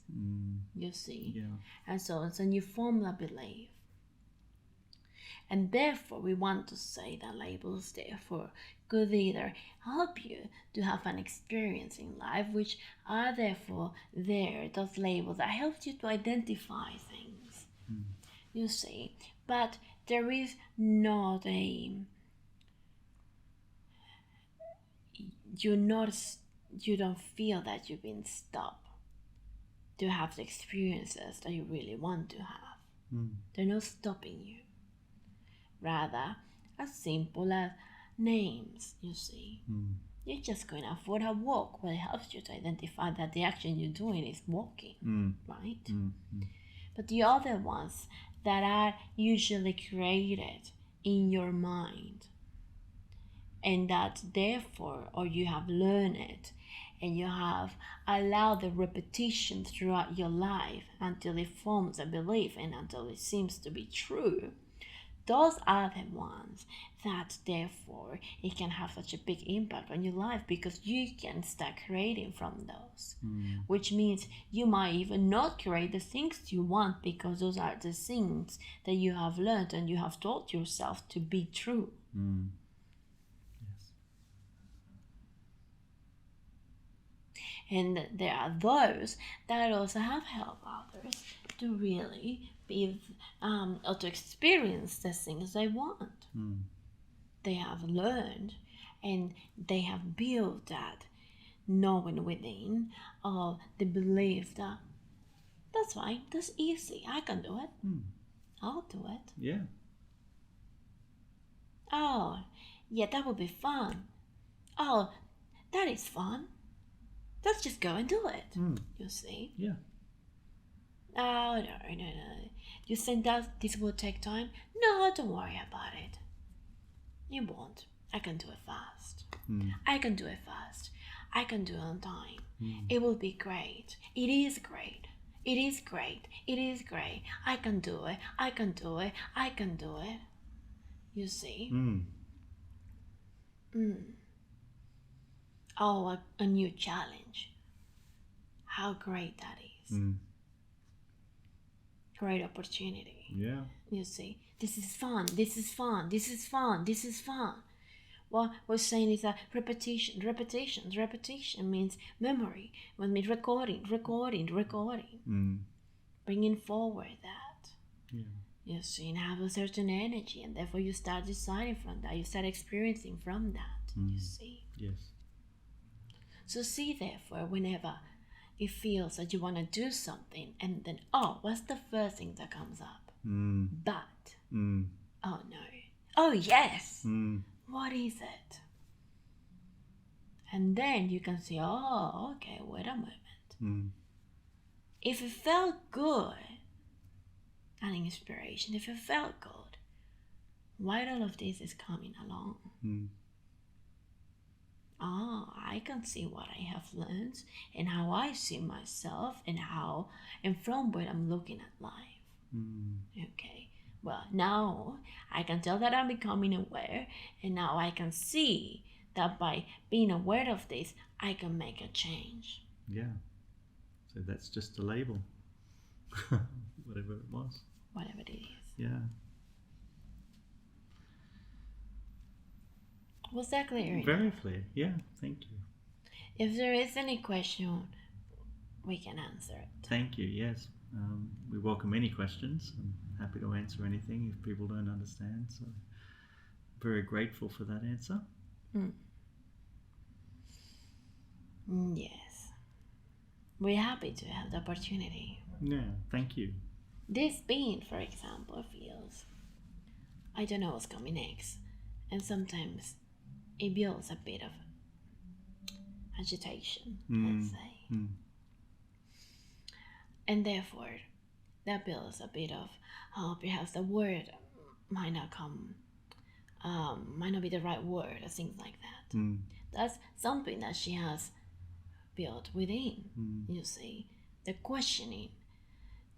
you see, and so on. So you form a belief. And therefore, we want to say that labels, therefore, could either help you to have an experience in life, which are therefore those labels that help you to identify things, you see. But there is not you don't feel that you've been stopped to have the experiences that you really want to have. They're not stopping you. Rather, as simple as names, you see. You're just going out for a walk. Well, it helps you to identify that the action you're doing is walking, right? But the other ones that are usually created in your mind, and that therefore, or you have learned it, and you have allowed the repetition throughout your life until it forms a belief and until it seems to be true, those are the ones that therefore it can have such a big impact on your life, because you can start creating from those, which means you might even not create the things you want, because those are the things that you have learned and you have taught yourself to be true. And there are those that also have helped others to really be or to experience the things they want. They have learned and they have built that knowing within, or the belief that that's fine, that's easy, I can do it, I'll do it. Yeah. Oh, yeah, that would be fun. Oh, that is fun. Let's just go and do it. You see? Yeah. Oh, no. You think that this will take time? No, don't worry about it. It won't. I can do it fast. I can do it fast. I can do it on time. It will be great. It is great. It is great. It is great. I can do it. I can do it. I can do it. You see? Oh, a new challenge. How great that is. Great opportunity. Yeah. You see, this is fun, this is fun, this is fun, this is fun. What we're saying is that repetition means memory. It means recording. Bringing forward that. Yeah. You see, and have a certain energy, and therefore you start deciding from that. You start experiencing from that. You see. Yes. So see, therefore, whenever it feels that you want to do something, and then, oh, what's the first thing that comes up? But. Oh, no. Oh, yes. What is it? And then you can say, oh, okay, wait a moment. If it felt good, an inspiration, if it felt good, why all of this is coming along? I can see what I have learned and how I see myself and from where I'm looking at life. Okay, well, now I can tell that I'm becoming aware, and now I can see that by being aware of this, I can make a change. Yeah. So that's just a label. Whatever it was. Whatever it is. Yeah. Was that clear? Very clear. Yeah, thank you. If there is any question, we can answer it. Thank you, yes. We welcome any questions. I'm happy to answer anything if people don't understand. So, very grateful for that answer. Yes. We're happy to have the opportunity. Yeah, thank you. This being, for example, feels, I don't know what's coming next. And sometimes it builds a bit of agitation, let's say. And therefore, that builds a bit of, perhaps the word might not come, might not be the right word, or things like that. That's something that she has built within, you see. The questioning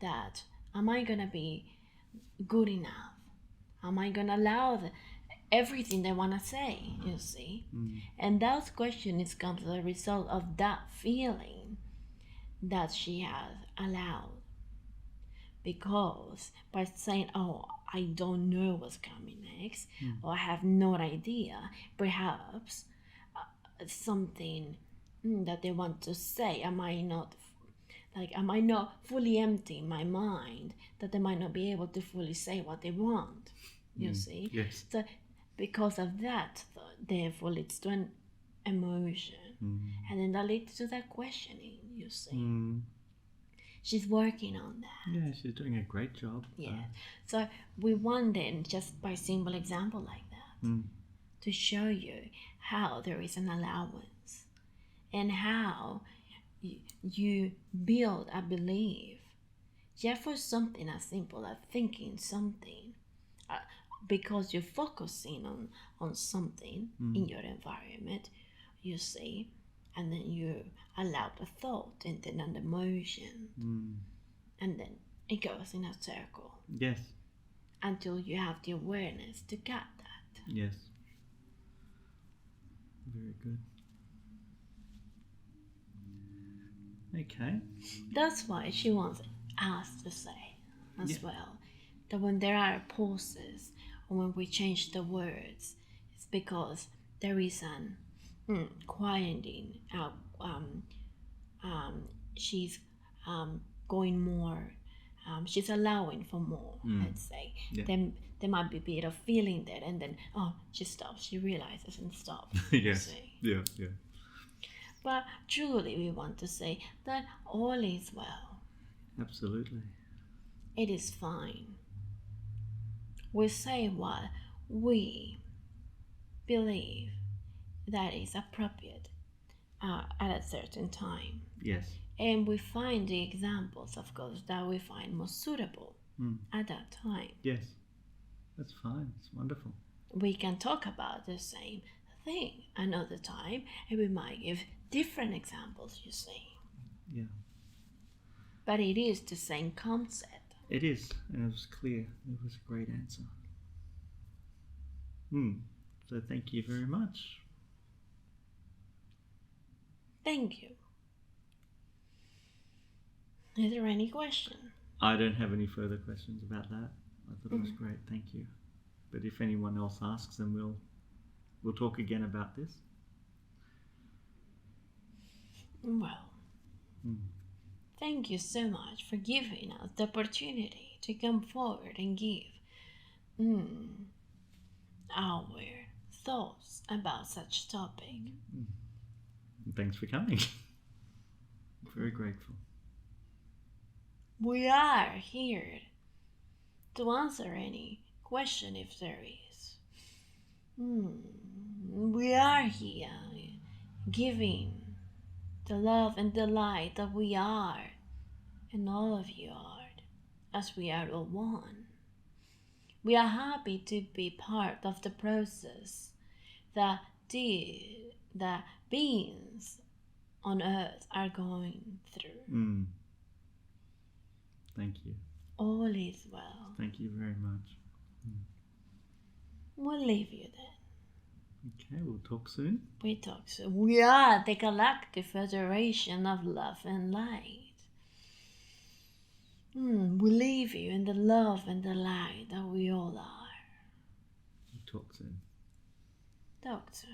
that, am I going to be good enough? Am I going to allow everything they want to say, you see? And that question is comes as a result of that feeling that she has allowed. Because by saying, I don't know what's coming next, or I have no idea, perhaps something that they want to say, am I not fully empty in my mind, that they might not be able to fully say what they want, you see? Yes. So because of that, therefore leads to an emotion, and then that leads to that questioning, you see. She's working on that. Yeah, she's doing a great job. Yeah. So we want then, just by simple example like that, to show you how there is an allowance and how you build a belief just for something as simple as thinking something, because you're focusing on something in your environment, you see, and then you allow the thought and then an emotion, and then it goes in a circle. Yes. Until you have the awareness to get that. Yes. Very good. Okay. That's why she wants us to say as well that when there are pauses or when we change the words, it's because there is an quieting out. She's going more. She's allowing for more. Let's say. Then there might be a bit of feeling there, and then she stops. She realizes and stops. Yes. Yeah. But truly, we want to say that all is well. Absolutely. It is fine. We say what we believe that is appropriate at a certain time. Yes. And we find the examples, of course, that we find most suitable at that time. Yes. That's fine. It's wonderful. We can talk about the same thing another time, and we might give different examples, you see. Yeah. But it is the same concept. It is, and it was clear. It was a great answer. So thank you very much. Thank you. Is there any question? I don't have any further questions about that. I thought it was great. Thank you. But if anyone else asks, then we'll talk again about this. Well, thank you so much for giving us the opportunity to come forward and give our thoughts about such topic. Thanks for coming. Very grateful. We are here to answer any question if there is. We are here giving the love and the light that we are, and all of you are, as we are all one. We are happy to be part of the process that the beings on earth are going through. Thank you. All is well. Thank you very much. We'll leave you then. Okay, we'll talk soon. We talk soon. We are the Galactic Federation of Love and Light. We leave you in the love and the light that we all are. We'll talk soon. Doctor.